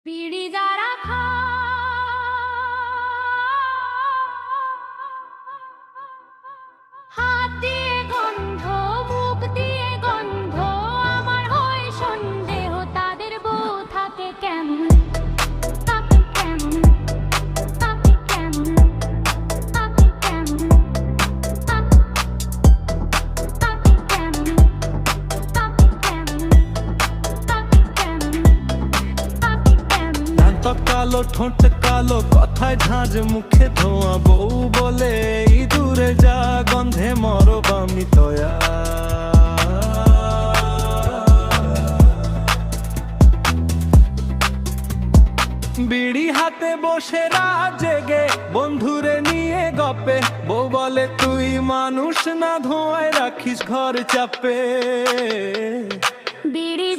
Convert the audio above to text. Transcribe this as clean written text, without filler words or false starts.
বিড়ি যারা হাত দিয়ে গন্ধ, মুখ দিয়ে গন্ধ, আমার হয় সন্দেহ তাদের বউ থাকে কেমন, থাকে কেমন, থাকে কেমন, থাকে কেমন, থাকে কেমন, থাকে কেমন, থাকে কেমন, থাকে কেমন। দাঁত কালো, ঠোঁট কালো, কথায় ঝাঁঝ, মুখে ধোঁয়া, বউ বলে এই দূরে যা, গন্ধে মরব আমি তয়া। বিড়ি হাতে বসে রাত জেগে বন্ধুরে নিয়ে গপে, বউ বলে তুই মানুষ না, ধোঁয়ায় রাখিস ঘর চাপে। বিড়ি